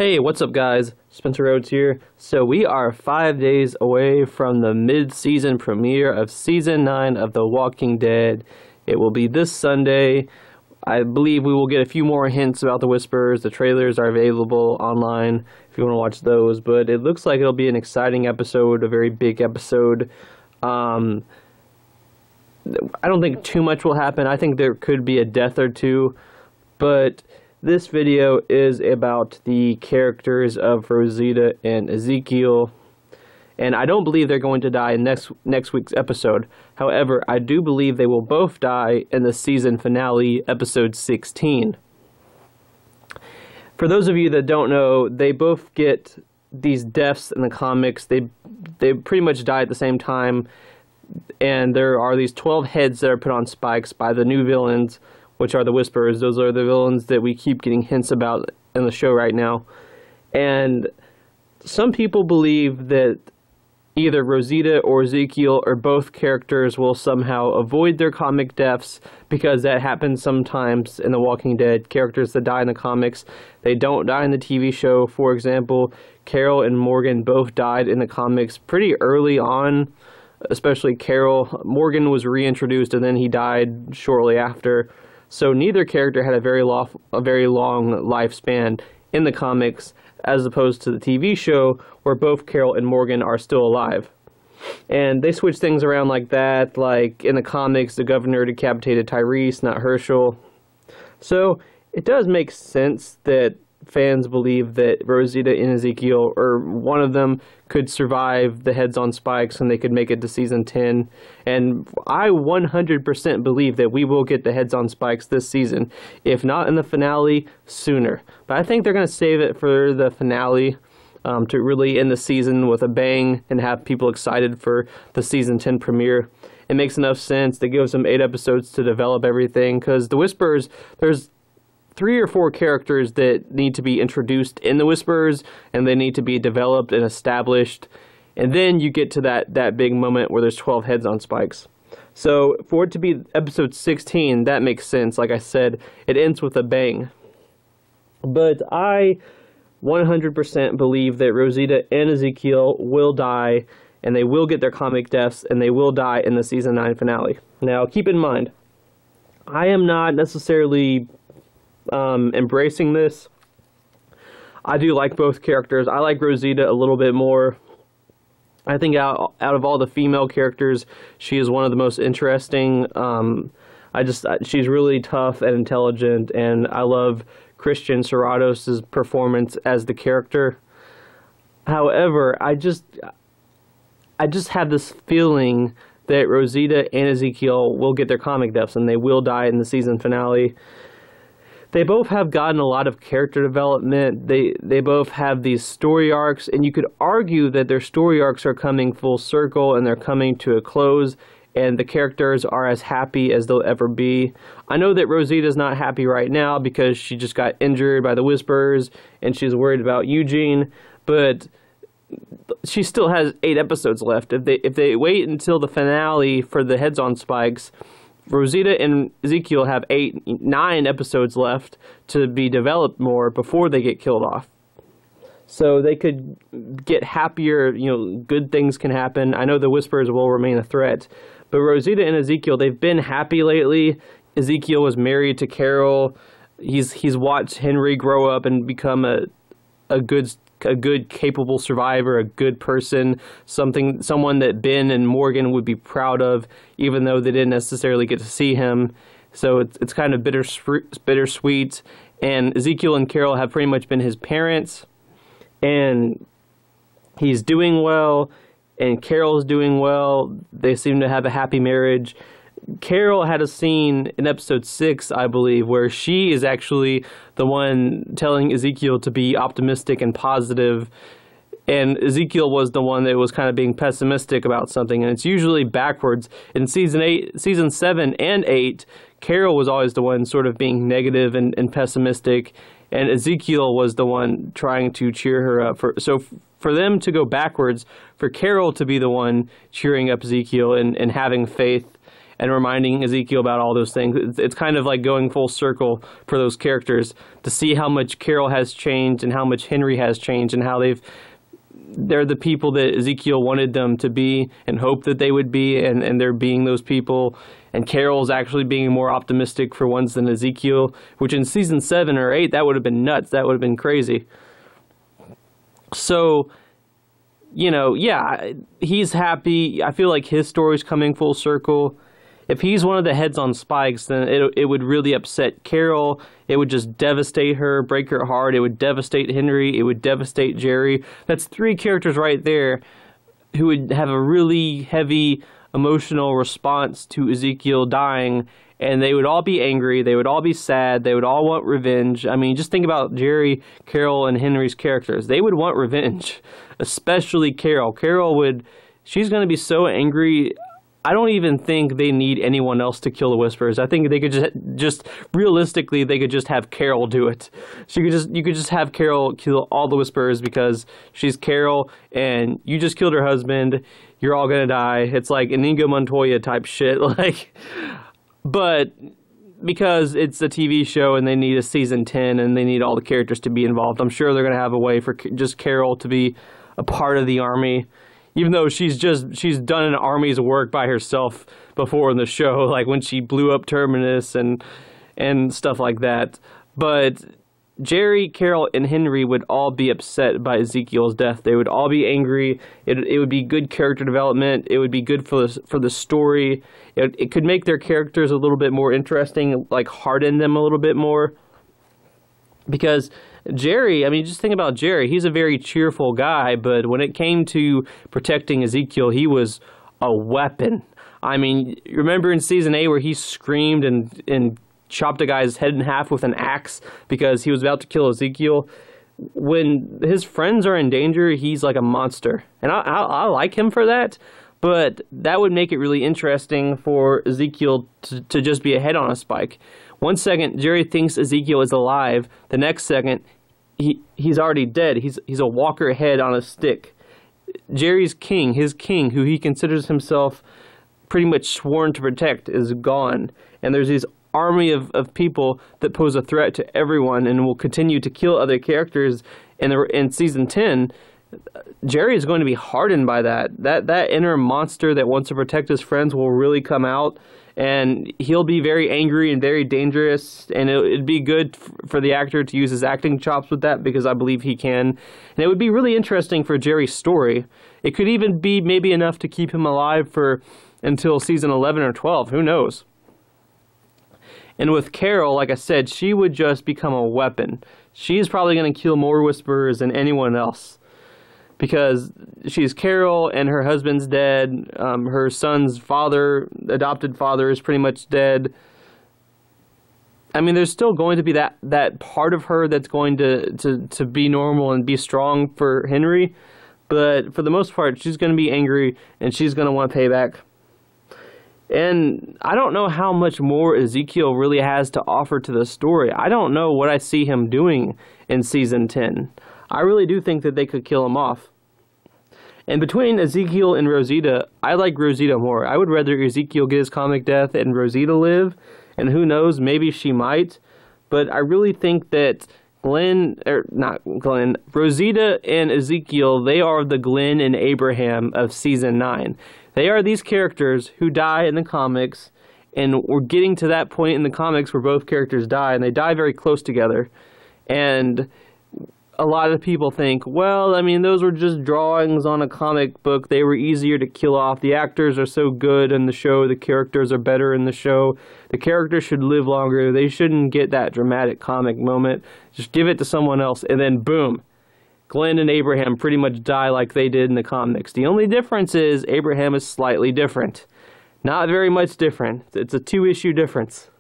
Hey, what's up guys? Spencer Rhodes here. So we are 5 days away from the mid-season premiere of Season 9 of The Walking Dead. It will be this Sunday. I believe we will get a few more hints about the Whispers. The trailers are available online if you want to watch those. But it looks like it'll be an exciting episode, a very big episode. I don't think too much will happen. I think there could be a death or two. But this video is about the characters of Rosita and Ezekiel, and I don't believe they're going to die in next week's episode. However, I do believe they will both die in the season finale, episode 16. For those of you that don't know, they both get these deaths in the comics. They pretty much die at the same time, and there are these 12 heads that are put on spikes by the new villains, which are the Whispers. Those are the villains that we keep getting hints about in the show right now. And some people believe that either Rosita or Ezekiel or both characters will somehow avoid their comic deaths, because that happens sometimes in The Walking Dead. Characters that die in the comics, they don't die in the TV show. For example, Carol and Morgan both died in the comics pretty early on, especially Carol. Morgan was reintroduced and then he died shortly after. So neither character had a very long lifespan in the comics, as opposed to the TV show, where both Carol and Morgan are still alive. And they switch things around like that. Like in the comics, the governor decapitated Tyrese, not Herschel. So it does make sense that fans believe that Rosita and Ezekiel, or one of them, could survive the heads on spikes and they could make it to season 10. And I 100% believe that we will get the heads on spikes this season, if not in the finale, sooner. But I think they're going to save it for the finale, to really end the season with a bang and have people excited for the season 10 premiere. It makes enough sense. They give them 8 episodes to develop everything, because the Whispers, there's 3 or 4 characters that need to be introduced in the Whispers, and they need to be developed and established, and then you get to that big moment where there's 12 heads on spikes. So for it to be episode 16, that makes sense. Like I said, it ends with a bang. But I 100% believe that Rosita and Ezekiel will die, and they will get their comic deaths, and they will die in the season 9 finale. Now keep in mind, I am not necessarily embracing this. I do like both characters. I like Rosita a little bit more. I think out of all the female characters, she is one of the most interesting. She's really tough and intelligent, and I love Christian Serratos' performance as the character. However, I just have this feeling that Rosita and Ezekiel will get their comic deaths, and they will die in the season finale. They both have gotten a lot of character development. They both have these story arcs, and you could argue that their story arcs are coming full circle and they're coming to a close, and the characters are as happy as they'll ever be. I know that Rosita's not happy right now because she just got injured by the Whispers and she's worried about Eugene, but she still has 8 episodes left. If they wait until the finale for the heads on spikes, Rosita and Ezekiel have 9 episodes left to be developed more before they get killed off. So they could get happier, good things can happen. I know the Whispers will remain a threat, but Rosita and Ezekiel, they've been happy lately. Ezekiel was married to Carol. He's watched Henry grow up and become a good, capable survivor, a good person, someone that Ben and Morgan would be proud of, even though they didn't necessarily get to see him. So it's kind of bittersweet. And Ezekiel and Carol have pretty much been his parents, and he's doing well, and Carol's doing well. They seem to have a happy marriage. Carol had a scene in episode 6, I believe, where she is actually the one telling Ezekiel to be optimistic and positive, and Ezekiel was the one that was kind of being pessimistic about something, and it's usually backwards. In season 7 and 8, Carol was always the one sort of being negative and pessimistic, and Ezekiel was the one trying to cheer her up. So for them to go backwards, for Carol to be the one cheering up Ezekiel and having faith, and reminding Ezekiel about all those things. It's kind of like going full circle for those characters to see how much Carol has changed and how much Henry has changed and how they're the people that Ezekiel wanted them to be and hoped that they would be, and they're being those people. And Carol's actually being more optimistic for once than Ezekiel, which in season 7 or 8, that would have been nuts. That would have been crazy. So, you know, yeah, he's happy. I feel like his story's coming full circle. If he's one of the heads on spikes, then it would really upset Carol. It would just devastate her, break her heart. It would devastate Henry. It would devastate Jerry. That's 3 characters right there who would have a really heavy emotional response to Ezekiel dying, and they would all be angry. They would all be sad. They would all want revenge. I mean, just think about Jerry, Carol, and Henry's characters. They would want revenge, especially Carol. She's going to be so angry. I don't even think they need anyone else to kill the Whisperers. I think they could just realistically, they could just have Carol do it. You could just have Carol kill all the Whisperers because she's Carol and you just killed her husband. You're all gonna die. It's like Inigo Montoya type shit. But because it's a TV show and they need a season 10 and they need all the characters to be involved, I'm sure they're gonna have a way for just Carol to be a part of the army. Even though she's done an army's work by herself before in the show, like when she blew up Terminus and stuff like that. But Jerry, Carol, and Henry would all be upset by Ezekiel's death. They would all be angry. It would be good character development. It would be good for the story. It could make their characters a little bit more interesting, like harden them a little bit more. Because Jerry, I mean, just think about Jerry. He's a very cheerful guy, but when it came to protecting Ezekiel, he was a weapon. I mean, remember in season 8 where he screamed and chopped a guy's head in half with an axe because he was about to kill Ezekiel? When his friends are in danger, he's like a monster. And I like him for that, but that would make it really interesting for Ezekiel to just be a head on a spike. One second, Jerry thinks Ezekiel is alive. The next second, he's already dead. He's a walker head on a stick. Jerry's king, his king, who he considers himself pretty much sworn to protect, is gone. And there's this army of people that pose a threat to everyone and will continue to kill other characters. In season 10, Jerry is going to be hardened by that. That inner monster that wants to protect his friends will really come out. And he'll be very angry and very dangerous, and it'd be good for the actor to use his acting chops with that, because I believe he can. And it would be really interesting for Jerry's story. It could even be maybe enough to keep him alive until season 11 or 12, who knows. And with Carol, like I said, she would just become a weapon. She's probably going to kill more Whisperers than anyone else, because she's Carol and her husband's dead. Her son's adopted father, is pretty much dead. I mean, there's still going to be that part of her that's going to be normal and be strong for Henry. But for the most part, she's going to be angry and she's going to want payback. And I don't know how much more Ezekiel really has to offer to the story. I don't know what I see him doing in season 10. I really do think that they could kill him off. And between Ezekiel and Rosita, I like Rosita more. I would rather Ezekiel get his comic death and Rosita live. And who knows, maybe she might. But I really think that Rosita and Ezekiel, they are the Glenn and Abraham of season 9. They are these characters who die in the comics. And we're getting to that point in the comics where both characters die. And they die very close together. And a lot of people think, well, I mean, those were just drawings on a comic book. They were easier to kill off. The actors are so good in the show. The characters are better in the show. The characters should live longer. They shouldn't get that dramatic comic moment. Just give it to someone else. And then, boom, Glenn and Abraham pretty much die like they did in the comics. The only difference is Abraham is slightly different. Not very much different. It's a 2-issue difference.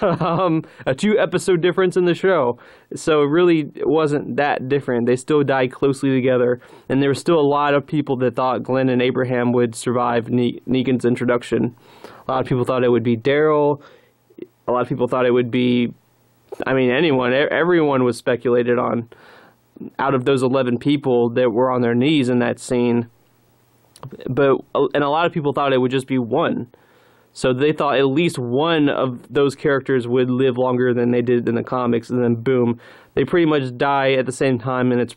A 2-episode difference in the show. So it really wasn't that different. They still died closely together. And there were still a lot of people that thought Glenn and Abraham would survive Negan's introduction. A lot of people thought it would be Daryl. A lot of people thought it would be, I mean, anyone. Everyone was speculated on out of those 11 people that were on their knees in that scene. And a lot of people thought it would just be one. So they thought at least one of those characters would live longer than they did in the comics, and then boom, they pretty much die at the same time, and it's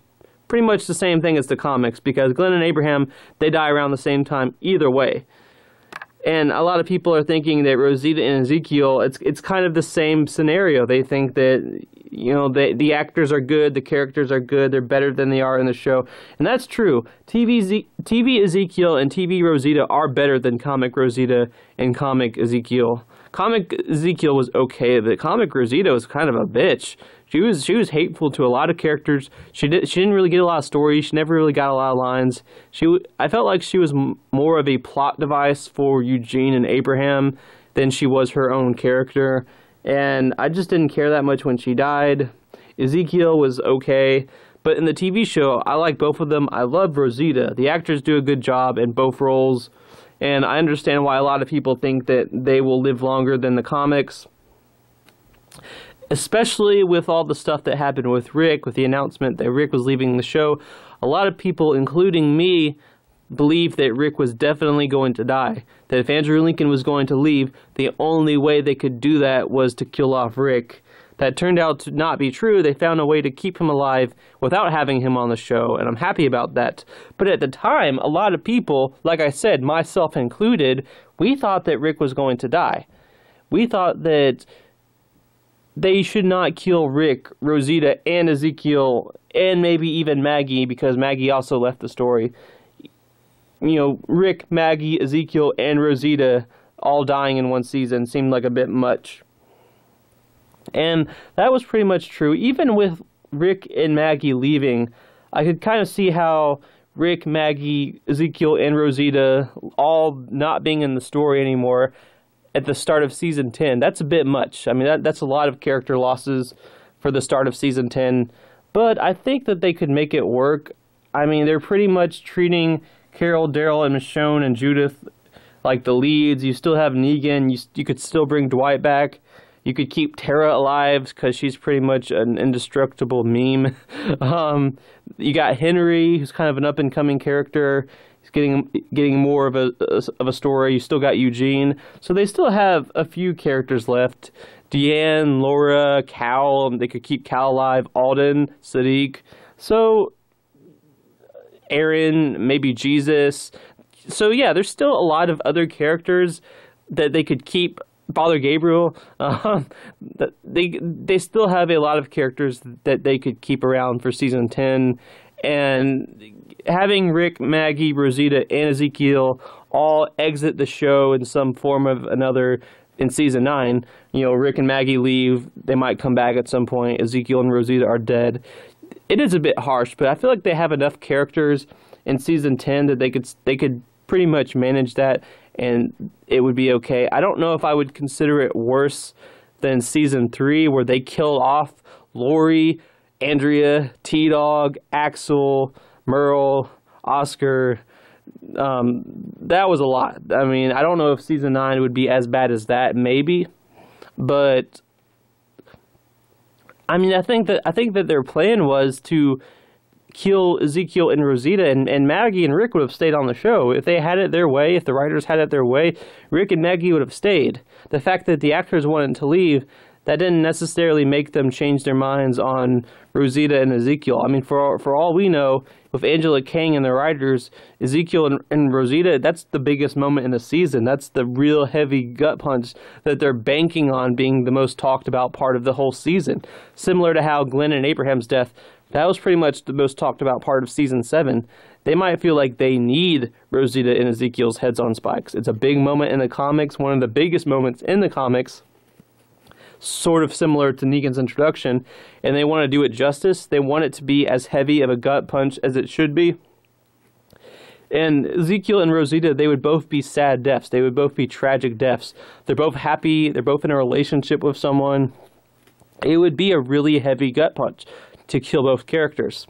pretty much the same thing as the comics, because Glenn and Abraham, they die around the same time either way. And a lot of people are thinking that Rosita and Ezekiel, it's kind of the same scenario. They think that, you know, the actors are good, the characters are good, they're better than they are in the show. And that's true. TV Ezekiel and TV Rosita are better than comic Rosita and comic Ezekiel. Comic Ezekiel was okay, but comic Rosita was kind of a bitch. She was hateful to a lot of characters. She didn't really get a lot of stories. She never really got a lot of lines. I felt like she was more of a plot device for Eugene and Abraham than she was her own character. And I just didn't care that much when she died. Ezekiel was okay, but in the TV show, I like both of them. I love Rosita. The actors do a good job in both roles, and I understand why a lot of people think that they will live longer than the comics. Especially with all the stuff that happened with Rick, with the announcement that Rick was leaving the show. A lot of people, including me, believed that Rick was definitely going to die. That if Andrew Lincoln was going to leave, the only way they could do that was to kill off Rick. That turned out to not be true. They found a way to keep him alive without having him on the show, and I'm happy about that. But at the time, a lot of people, like I said, myself included, we thought that Rick was going to die. We thought that they should not kill Rick, Rosita, and Ezekiel, and maybe even Maggie, because Maggie also left the story. You know, Rick, Maggie, Ezekiel, and Rosita all dying in one season seemed like a bit much. And that was pretty much true. Even with Rick and Maggie leaving, I could kind of see how Rick, Maggie, Ezekiel, and Rosita all not being in the story anymore at the start of season 10. That's a bit much. I mean, that's a lot of character losses for the start of season 10. But I think that they could make it work. I mean, they're pretty much treating Carol, Daryl, and Michonne and Judith like the leads. You still have Negan. You could still bring Dwight back. You could keep Tara alive because she's pretty much an indestructible meme. You got Henry, who's kind of an up-and-coming character. He's getting more of a story. You still got Eugene. So they still have a few characters left. Deanne, Laura, Cal. They could keep Cal alive. Alden, Sadiq. So Aaron, maybe Jesus. So yeah, there's still a lot of other characters that they could keep. Father Gabriel, they still have a lot of characters that they could keep around for season 10, and having Rick, Maggie, Rosita, and Ezekiel all exit the show in some form of another in season 9. You know, Rick and Maggie leave, they might come back at some point. Ezekiel and Rosita are dead. It is a bit harsh, but I feel like they have enough characters in season 10 that they could pretty much manage that, and it would be okay. I don't know if I would consider it worse than season 3, where they kill off Lori, Andrea, T-Dog, Axel, Merle, Oscar. That was a lot. I mean, I don't know if season 9 would be as bad as that, maybe, but I mean, I think that their plan was to kill Ezekiel and Rosita, and Maggie and Rick would have stayed on the show. If they had it their way, if the writers had it their way, Rick and Maggie would have stayed. The fact that the actors wanted to leave, that didn't necessarily make them change their minds on Rosita and Ezekiel. I mean, for all we know, with Angela Kang and the writers, Ezekiel and Rosita, that's the biggest moment in the season. That's the real heavy gut punch that they're banking on being the most talked about part of the whole season. Similar to how Glenn and Abraham's death, that was pretty much the most talked about part of season 7. They might feel like they need Rosita and Ezekiel's heads on spikes. It's a big moment in the comics, one of the biggest moments in the comics, sort of similar to Negan's introduction, and they want to do it justice. They want it to be as heavy of a gut punch as it should be. And Ezekiel and Rosita, they would both be sad deaths. They would both be tragic deaths. They're both happy. They're both in a relationship with someone. It would be a really heavy gut punch to kill both characters.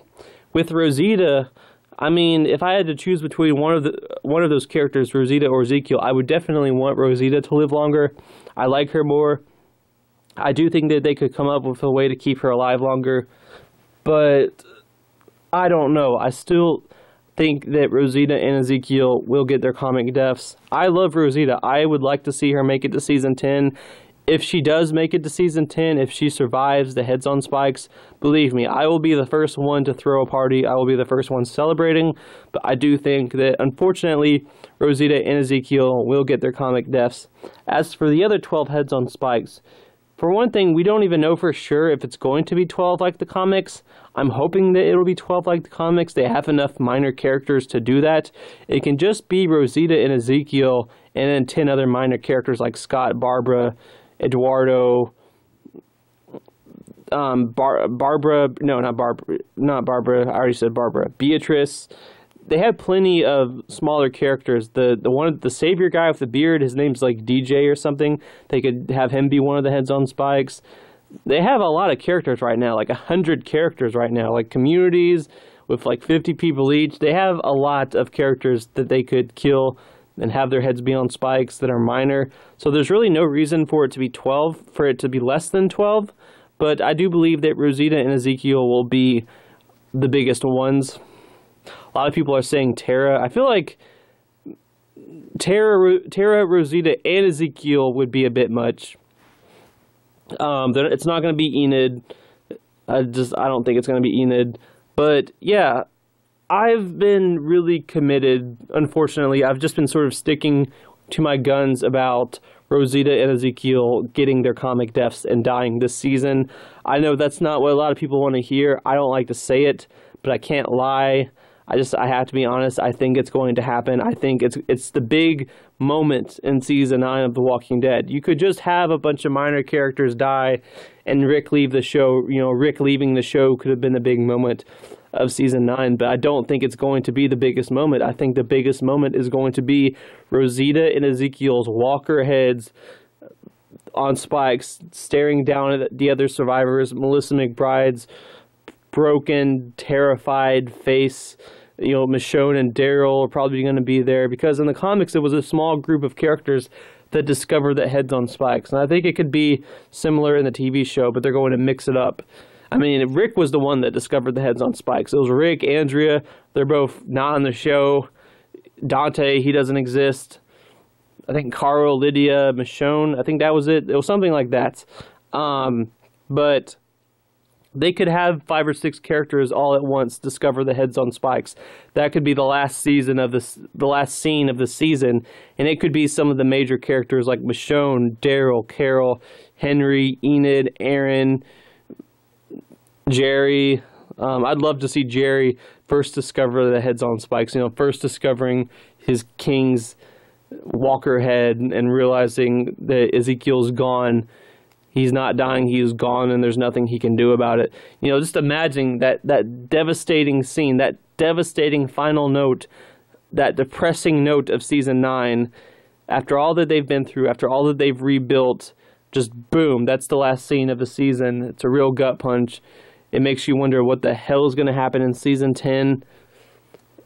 With Rosita, I mean, if I had to choose between one of those characters, Rosita or Ezekiel, I would definitely want Rosita to live longer. I like her more. I do think that they could come up with a way to keep her alive longer, but I don't know. think that Rosita and Ezekiel will get their comic deaths. I love Rosita. I would like to see her make it to season 10. If she does make it to season 10, if she survives the Heads on Spikes, believe me, I will be the first one to throw a party. I will be the first one celebrating. But I do think that, unfortunately, Rosita and Ezekiel will get their comic deaths. As for the other 12 Heads on Spikes, for one thing, we don't even know for sure if it's going to be 12 like the comics. I'm hoping that it'll be 12 like the comics. They have enough minor characters to do that. It can just be Rosita and Ezekiel and then 10 other minor characters like Scott, Barbara, Eduardo, Barbara, no, not Barbara, I already said Barbara, Beatrice. They have plenty of smaller characters. The savior guy with the beard, his name's like DJ or something. They could have him be one of the Heads on Spikes. They have a lot of characters right now, like 100 characters right now, like communities with like 50 people each. They have a lot of characters that they could kill and have their heads be on spikes that are minor. So there's really no reason for it to be 12, for it to be less than 12. But I do believe that Rosita and Ezekiel will be the biggest ones. A lot of people are saying Tara. I feel like Tara, Rosita, and Ezekiel would be a bit much. It's not going to be Enid. I don't think it's going to be Enid. But yeah, I've been really committed. Unfortunately, I've just been sort of sticking to my guns about Rosita and Ezekiel getting their comic deaths and dying this season. I know that's not what a lot of people want to hear. I don't like to say it, but I can't lie. I have to be honest. I think it's going to happen. I think it's the big moment in season 9 of The Walking Dead. You could just have a bunch of minor characters die and Rick leave the show. You know, Rick leaving the show could have been the big moment of season 9, but I don't think it's going to be the biggest moment. I think the biggest moment is going to be Rosita and Ezekiel's walker heads on spikes, staring down at the other survivors, Melissa McBride's broken, terrified face. You know, Michonne and Daryl are probably going to be there, because in the comics it was a small group of characters that discovered the heads on spikes. And I think it could be similar in the TV show, but they're going to mix it up. I mean, Rick was the one that discovered the heads on spikes. It was Rick, Andrea. They're both not on the show. Dante, he doesn't exist. I think Carl, Lydia, Michonne, I think that was it. It was something like that. But they could have 5 or 6 characters all at once discover the heads on spikes. That could be the last season of the last scene of the season, and it could be some of the major characters like Michonne, Daryl, Carol, Henry, Enid, Aaron, Jerry. I'd love to see Jerry first discover the heads on spikes. You know, first discovering his king's walker head and realizing that Ezekiel's gone. He's not dying, he is gone, and there's nothing he can do about it. You know, just imagine that devastating scene, that devastating final note, that depressing note of season 9. After all that they've been through, after all that they've rebuilt, just boom, that's the last scene of the season. It's a real gut punch. It makes you wonder what the hell is going to happen in season 10.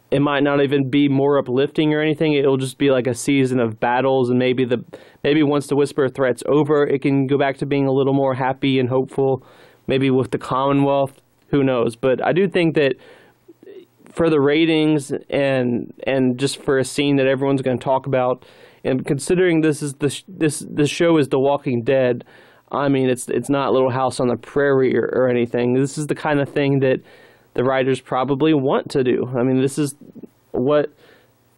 It might not even be more uplifting or anything. It'll just be like a season of battles, and maybe once the Whisper threat's over, it can go back to being a little more happy and hopeful. Maybe with the Commonwealth, who knows? But I do think that for the ratings and just for a scene that everyone's going to talk about, and considering this show is The Walking Dead, I mean, it's not Little House on the Prairie or anything. This is the kind of thing that the writers probably want to do. I mean, this is what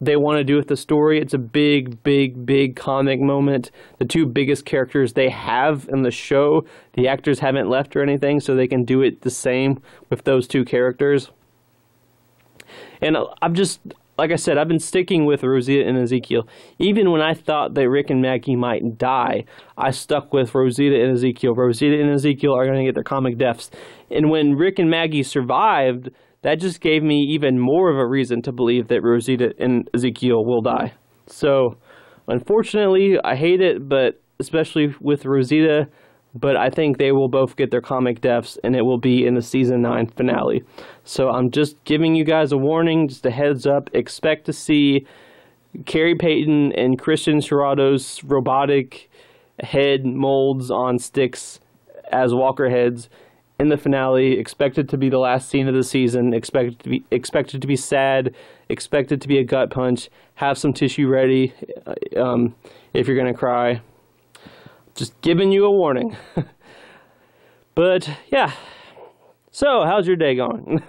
they want to do with the story. It's a big, big, big comic moment. The 2 biggest characters they have in the show, the actors haven't left or anything, so they can do it the same with those 2 characters. And I'm just, like I said, I've been sticking with Rosita and Ezekiel. Even when I thought that Rick and Maggie might die, I stuck with Rosita and Ezekiel. Rosita and Ezekiel are going to get their comic deaths. And when Rick and Maggie survived, that just gave me even more of a reason to believe that Rosita and Ezekiel will die. So, unfortunately, I hate it, but especially with Rosita, but I think they will both get their comic deaths, and it will be in the season 9 finale. So I'm just giving you guys a warning, just a heads up. Expect to see Carrie Payton and Christian Serrato's robotic head molds on sticks as walker heads, in the finale. Expect it to be the last scene of the season. Expect it to be sad. Expect it to be a gut punch. Have some tissue ready if you're gonna cry. Just giving you a warning. But yeah. So how's your day going?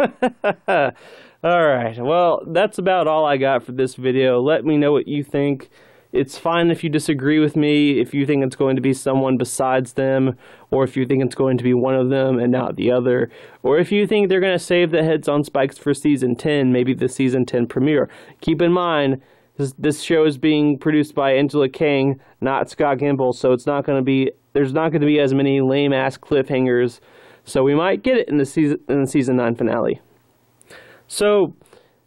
All right. Well, that's about all I got for this video. Let me know what you think. It's fine if you disagree with me, if you think it's going to be someone besides them, or if you think it's going to be one of them and not the other, or if you think they're going to save the heads on spikes for season 10, maybe the season 10 premiere. Keep in mind, this show is being produced by Angela Kang, not Scott Gimple, so there's not going to be as many lame-ass cliffhangers, so we might get it in the season 9 finale. So,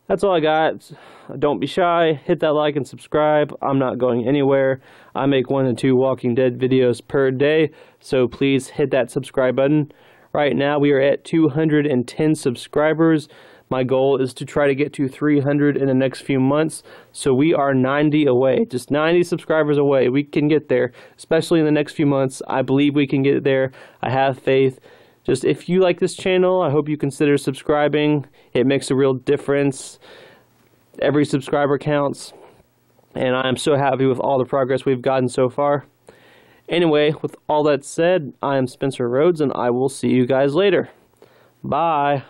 that's all I got. Don't be shy. Hit that like and subscribe. I'm not going anywhere. I make 1 to 2 Walking Dead videos per day, so please hit that subscribe button. Right now, we are at 210 subscribers. My goal is to try to get to 300 in the next few months, so we are 90 away. Just 90 subscribers away. We can get there, especially in the next few months. I believe we can get there. I have faith. Just if you like this channel, I hope you consider subscribing. It makes a real difference. Every subscriber counts, and I'm so happy with all the progress we've gotten so far. Anyway, with all that said, I am Spencer Rhodes, and I will see you guys later. Bye.